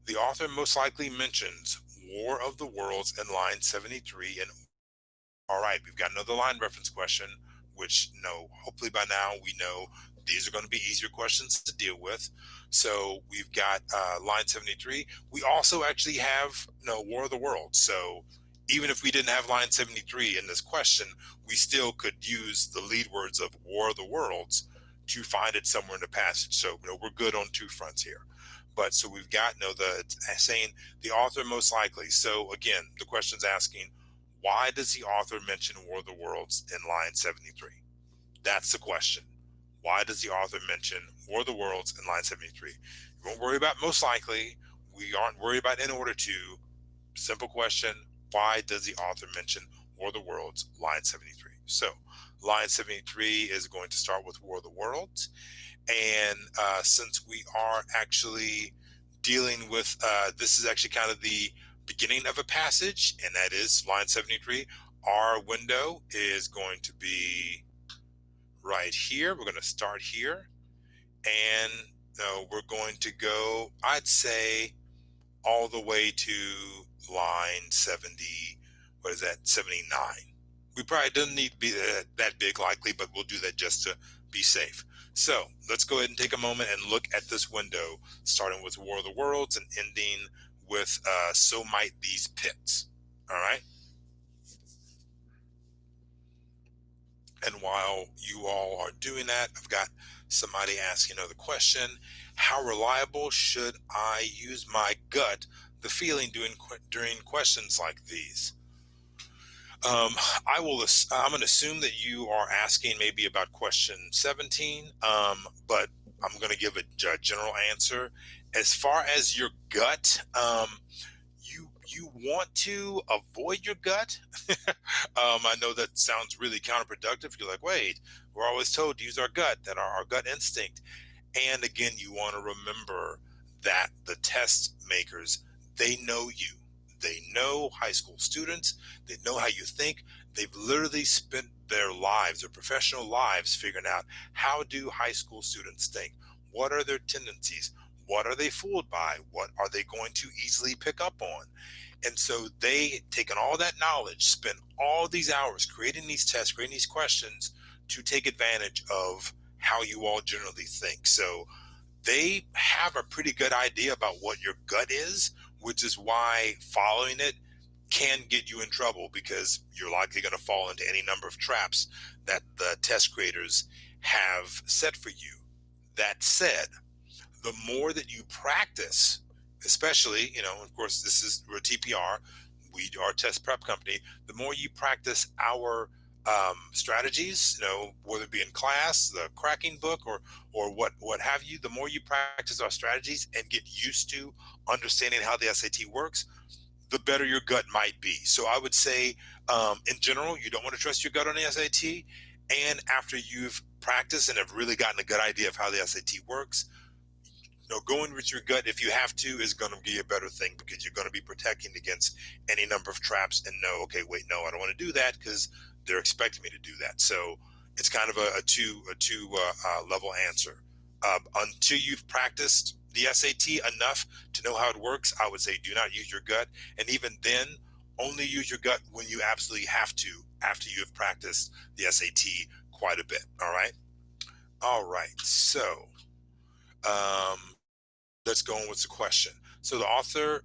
The author most likely mentions War of the Worlds in line 73. And all right, we've got another line reference question, which hopefully by now we know these are going to be easier questions to deal with. So we've got line 73. We also actually have War of the Worlds. So even if we didn't have line 73 in this question, we still could use the lead words of War of the Worlds to find it somewhere in the passage. So we're good on two fronts here. But so we've got the saying the author most likely. So again, the question's asking, why does the author mention War of the Worlds in line 73? That's the question. Why does the author mention War of the Worlds in line 73? We won't worry about most likely. We aren't worried about in order to. Simple question. Why does the author mention War of the Worlds, line 73? So line 73 is going to start with War of the Worlds. And since we are actually dealing with, this is actually kind of the beginning of a passage, and that is line 73, our window is going to be right here. We're going to start here, and we're going to go, I'd say, all the way to line 70, what is that, 79. We probably don't need to be that big likely, but we'll do that just to be safe. So let's go ahead and take a moment and look at this window, starting with War of the Worlds and ending with So Might These Pits. All right. And while you all are doing that, I've got somebody asking another question. How reliable should I use my gut, the feeling during questions like these? I'm going to assume that you are asking maybe about question 17, but I'm going to give a general answer. As far as your gut, you want to avoid your gut. I know that sounds really counterproductive. You're like, wait, we're always told to use our gut, that our gut instinct. And again, you want to remember that the test makers, they know you. They know high school students. They know how you think. They've literally spent their lives, their professional lives, figuring out how do high school students think? What are their tendencies? What are they fooled by? What are they going to easily pick up on? And so they taken all that knowledge, spent all these hours creating these tests, creating these questions to take advantage of how you all generally think. So they have a pretty good idea about what your gut is, which is why following it can get you in trouble because you're likely going to fall into any number of traps that the test creators have set for you. That said, the more that you practice, especially, of course, we're TPR, we are a test prep company. The more you practice our strategies, whether it be in class, the cracking book, or what have you, the more you practice our strategies and get used to understanding how the SAT works, the better your gut might be. So I would say, in general, you don't want to trust your gut on the SAT. And after you've practiced and have really gotten a good idea of how the SAT works, going with your gut if you have to is going to be a better thing because you're going to be protecting against any number of traps and okay, wait, no, I don't want to do that because they're expecting me to do that. So it's kind of a two level answer. Until you've practiced the SAT enough to know how it works, I would say do not use your gut. And even then, only use your gut when you absolutely have to after you have practiced the SAT quite a bit. All right. All right. So, um, let's go on with the question. So the author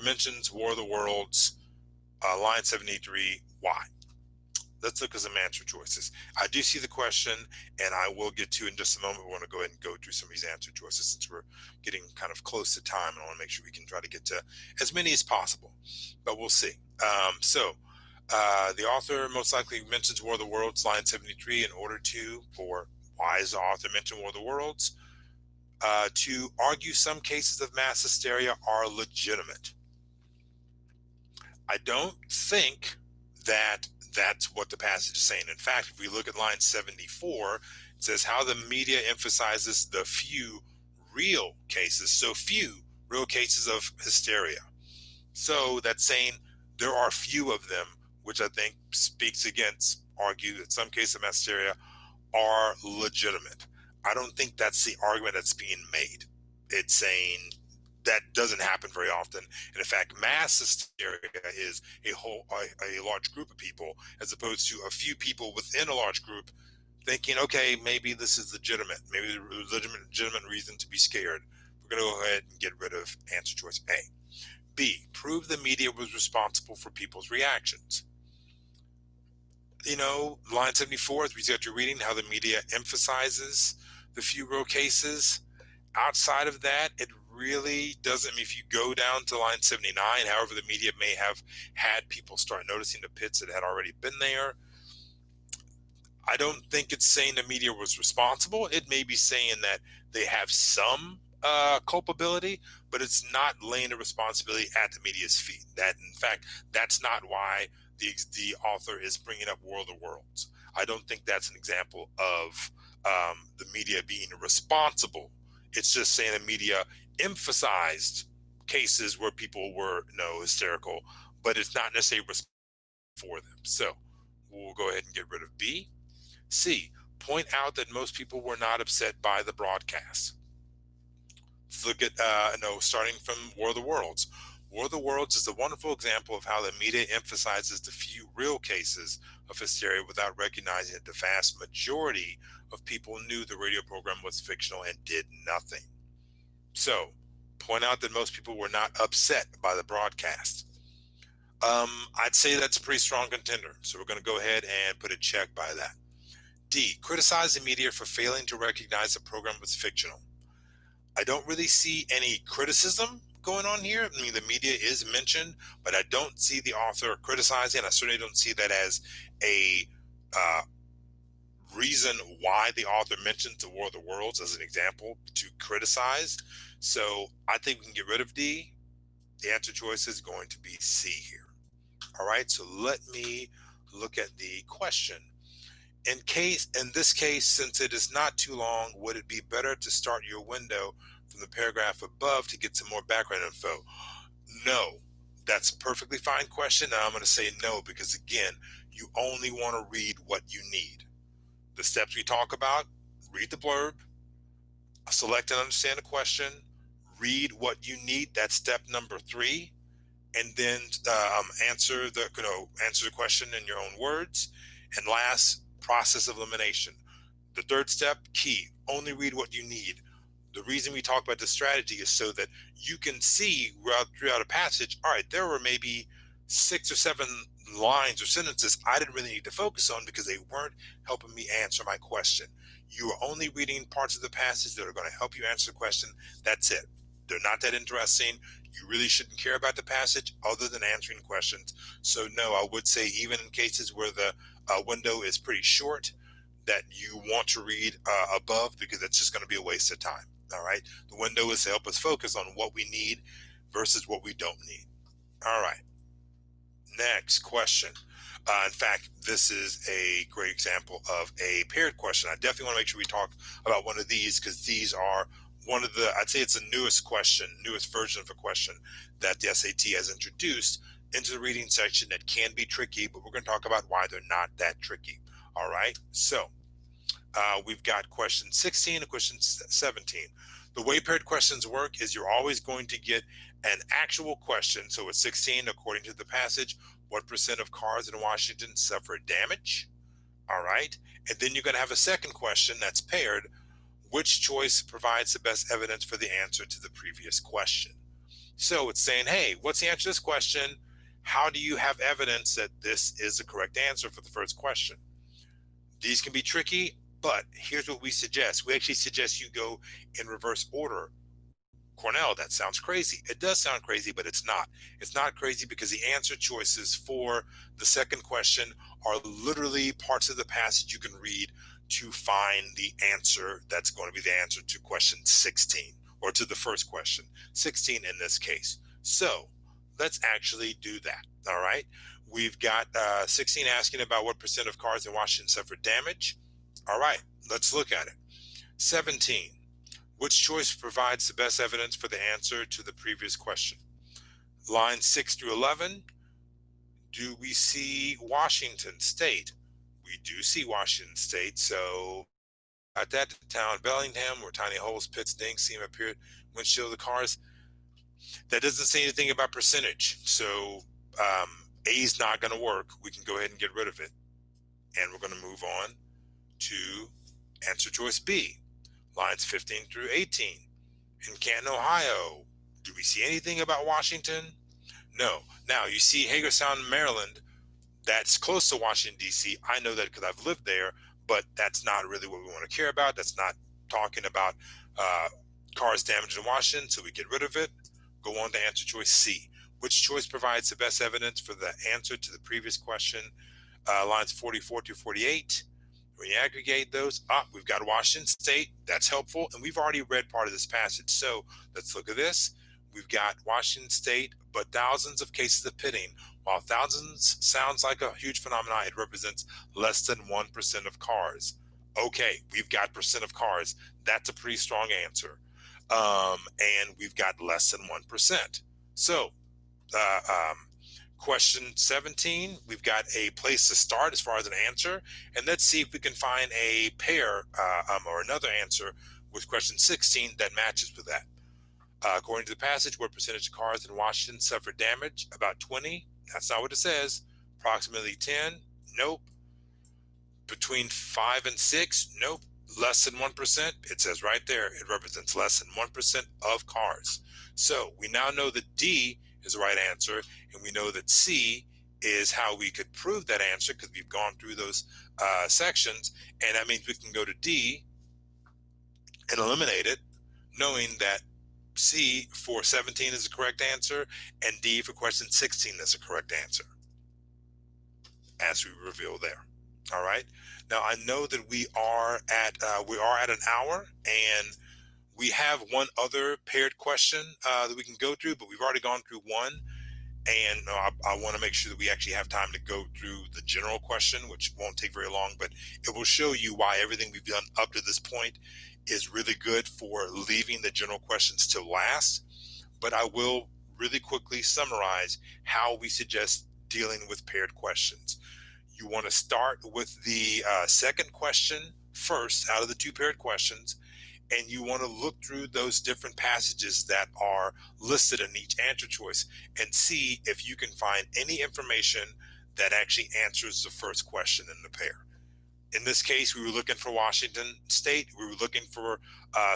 mentions War of the Worlds, line 73. Why? Let's look at some answer choices. I do see the question, and I will get to in just a moment. We want to go ahead and go through some of these answer choices since we're getting kind of close to time, and I want to make sure we can try to get to as many as possible. But we'll see. The author most likely mentions War of the Worlds, line 73, in order to, or why is the author mention War of the Worlds? To argue some cases of mass hysteria are legitimate. I don't think that that's what the passage is saying. In fact, if we look at line 74, it says how the media emphasizes the few real cases, so few real cases of hysteria. So that's saying there are few of them, which I think speaks against, argue that some cases of mass hysteria are legitimate. I don't think that's the argument that's being made. It's saying that doesn't happen very often. And in fact, mass hysteria is a large group of people, as opposed to a few people within a large group thinking, okay, maybe this is legitimate. Maybe there's a legitimate reason to be scared. We're going to go ahead and get rid of answer choice A. B, prove the media was responsible for people's reactions. Line 74, as we said, you're reading how the media emphasizes the few real cases. Outside of that, it really doesn't. I mean, if you go down to line 79, however, the media may have had people start noticing the pits that had already been there. I don't think it's saying the media was responsible. It may be saying that they have some culpability, but it's not laying the responsibility at the media's feet. That, in fact, that's not why the author is bringing up War of the Worlds. I don't think that's an example of the media being responsible. It's just saying the media emphasized cases where people were hysterical, but it's not necessarily responsible for them. So we'll go ahead and get rid of B. C, point out that most people were not upset by the broadcast. Let's look at, starting from War of the Worlds. War of the Worlds is a wonderful example of how the media emphasizes the few real cases of hysteria without recognizing that the vast majority of people knew the radio program was fictional and did nothing. So, point out that most people were not upset by the broadcast. I'd say that's a pretty strong contender. So we're going to go ahead and put a check by that. D, criticize the media for failing to recognize the program was fictional. I don't really see any criticism going on here. I mean, the media is mentioned, but I don't see the author criticizing. I certainly don't see that as a reason why the author mentions the War of the Worlds as an example to criticize. So I think we can get rid of D. The answer choice is going to be C here. All right, so let me look at the question. In this case, since it is not too long, would it be better to start your window from the paragraph above to get some more background info? No, that's a perfectly fine question. And I'm going to say no, because again, you only want to read what you need. The steps we talk about: read the blurb, select and understand the question, read what you need. That's step number 3. And then answer the question in your own words. And last, process of elimination. The third step, key: only read what you need. The reason we talk about this strategy is so that you can see throughout a passage, all right, there were maybe 6 or 7 lines or sentences I didn't really need to focus on because they weren't helping me answer my question. You are only reading parts of the passage that are going to help you answer the question. That's it. They're not that interesting. You really shouldn't care about the passage other than answering questions. So no, I would say even in cases where the window is pretty short, that you want to read above, because it's just going to be a waste of time. All right. The window is to help us focus on what we need versus what we don't need. All right. Next question. In fact, this is a great example of a paired question. I definitely want to make sure we talk about one of these, because these are one of the, I'd say it's the newest version of a question that the SAT has introduced into the reading section that can be tricky, but we're going to talk about why they're not that tricky. All right. So we've got question 16 and question 17. The way paired questions work is you're always going to get an actual question. So it's 16, according to the passage, what percent of cars in Washington suffered damage? All right. And then you're going to have a second question that's paired. Which choice provides the best evidence for the answer to the previous question? So it's saying, hey, what's the answer to this question? How do you have evidence that this is the correct answer for the first question? These can be tricky, but here's what we suggest. We actually suggest you go in reverse order. Cornell, that sounds crazy. It does sound crazy, but it's not. It's not crazy because the answer choices for the second question are literally parts of the passage you can read to find the answer that's going to be the answer to question 16, or to the first question, 16 in this case. So let's actually do that. All right. We've got 16 asking about what percent of cars in Washington suffered damage. All right, let's look at it. 17. Which choice provides the best evidence for the answer to the previous question? Lines 6 through 11. Do we see Washington State? We do see Washington State. So at that town, Bellingham, where tiny holes, pits, dings seem appear windshield of the cars. That doesn't say anything about percentage. So A is not going to work. We can go ahead and get rid of it. And we're going to move on to answer choice B, lines 15 through 18. In Canton, Ohio, do we see anything about Washington? No. Now, you see Hagerstown, Maryland, that's close to Washington, D.C. I know that because I've lived there, but that's not really what we want to care about. That's not talking about cars damaged in Washington, so we get rid of it. Go on to answer choice C. Which choice provides the best evidence for the answer to the previous question? Lines 44 to 48. When you aggregate those up, we've got Washington State. That's helpful. And we've already read part of this passage. So let's look at this. We've got Washington State, but thousands of cases of pitting. While thousands sounds like a huge phenomenon, it represents less than 1% of cars. Okay, we've got percent of cars. That's a pretty strong answer. And we've got less than 1%. So question 17, we've got a place to start as far as an answer, and let's see if we can find a pair or another answer with question 16 that matches with that. According to the passage, what percentage of cars in Washington suffered damage? About 20. That's not what it says. Approximately 10. Nope. Between 5 and 6. Nope. Less than 1%. It says right there, it represents less than 1% of cars. So we now know that D is the right answer, and we know that C is how we could prove that answer, because we've gone through those sections, and that means we can go to D and eliminate it, knowing that C for 17 is the correct answer, and D for question 16 is the correct answer, as we reveal there. All right. Now I know that we are at an hour, and we have one other paired question that we can go through, but we've already gone through one. And I want to make sure that we actually have time to go through the general question, which won't take very long, but it will show you why everything we've done up to this point is really good for leaving the general questions to last. But I will really quickly summarize how we suggest dealing with paired questions. You want to start with the second question first out of the two paired questions, and you want to look through those different passages that are listed in each answer choice and see if you can find any information that actually answers the first question in the pair. In this case, we were looking for Washington State. We were looking for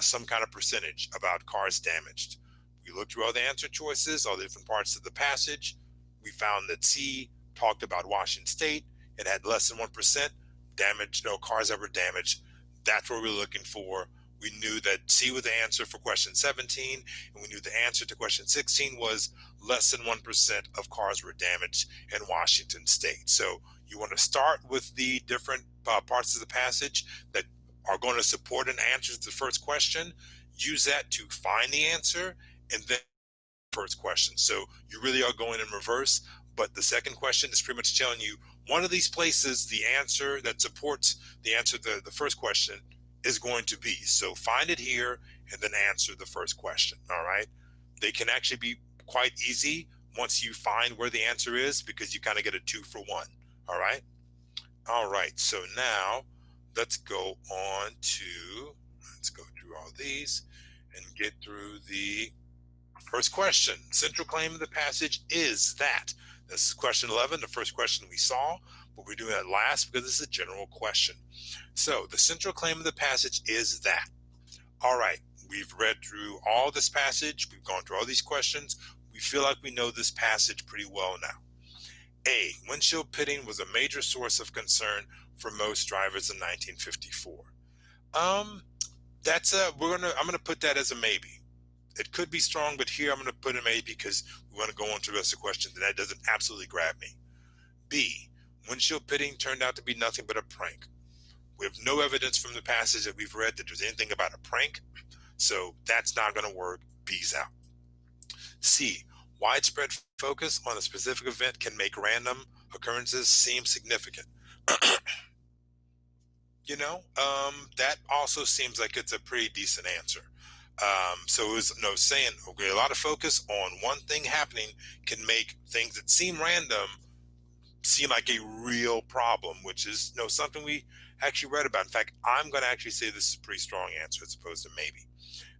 some kind of percentage about cars damaged. We looked through all the answer choices, all the different parts of the passage. We found that C talked about Washington State. It had less than 1% damaged, no cars that were damaged. That's what we were looking for. We knew that C was the answer for question 17, and we knew the answer to question 16 was less than 1% of cars were damaged in Washington State. So you want to start with the different parts of the passage that are going to support an answer to the first question. Use that to find the answer, and then first question. So you really are going in reverse, but the second question is pretty much telling you one of these places, the answer that supports the answer to the first question is going to be. So find it here and then answer the first question. All right. They can actually be quite easy once you find where the answer is, because you kind of get a 2-for-1. All right. All right. So now let's go on to, let's go through all these and get through the first question. Central claim of the passage is that. This is question 11, the first question we saw, but we're doing that last because this is a general question. So the central claim of the passage is that. All right, we've read through all this passage. We've gone through all these questions. We feel like we know this passage pretty well now. A, windshield pitting was a major source of concern for most drivers in 1954. I'm gonna put that as a maybe. It could be strong, but here I'm going to put a maybe because we want to go on to the rest of the questions, and that doesn't absolutely grab me. B, windshield pitting turned out to be nothing but a prank. We have no evidence from the passage that we've read that there's anything about a prank, so that's not going to work. B's out. C, widespread focus on a specific event can make random occurrences seem significant. That also seems like it's a pretty decent answer. So it was saying, okay, a lot of focus on one thing happening can make things that seem random seem like a real problem, which is something we actually read about. In fact, I'm going to actually say this is a pretty strong answer as opposed to maybe.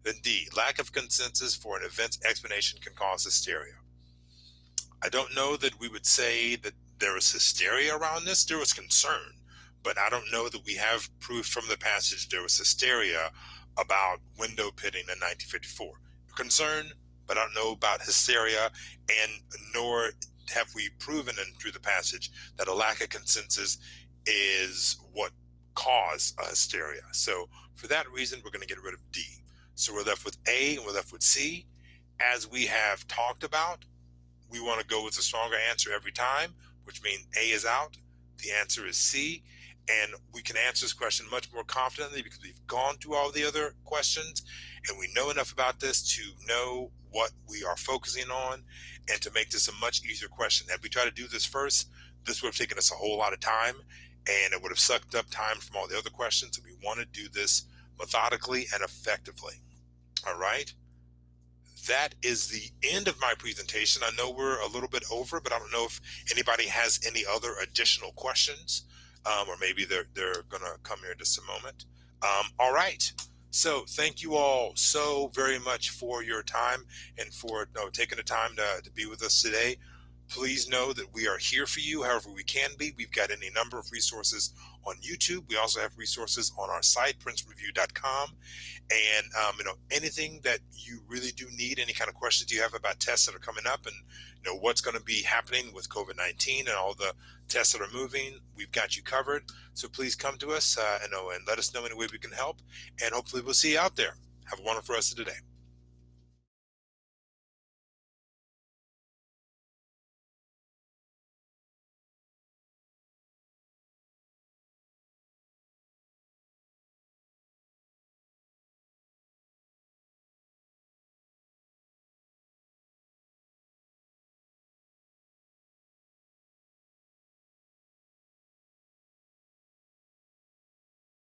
Then D, lack of consensus for an event's explanation can cause hysteria. I don't know that we would say that there was hysteria around this. There was concern, but I don't know that we have proof from the passage there was hysteria about window pitting in 1954. Concern, but I don't know about hysteria, and nor have we proven through the passage that a lack of consensus is what caused a hysteria. So for that reason, we're going to get rid of D. So we're left with A and we're left with C. As we have talked about, we want to go with a stronger answer every time, which means A is out. The answer is C. And we can answer this question much more confidently because we've gone through all the other questions and we know enough about this to know what we are focusing on and to make this a much easier question. If we try to do this first, this would have taken us a whole lot of time and it would have sucked up time from all the other questions. So we want to do this methodically and effectively. All right. That is the end of my presentation. I know we're a little bit over, but I don't know if anybody has any other additional questions. Or maybe they're going to come here in just a moment. All right. So thank you all so very much for your time and for taking the time to be with us today. Please know that we are here for you however we can be. We've got any number of resources on YouTube. We also have resources on our site, princetonreview.com. And, anything that you really do need, any kind of questions you have about tests that are coming up and, what's going to be happening with COVID-19 and all the tests that are moving, we've got you covered. So please come to us and let us know any way we can help. And hopefully we'll see you out there. Have a wonderful rest of the day.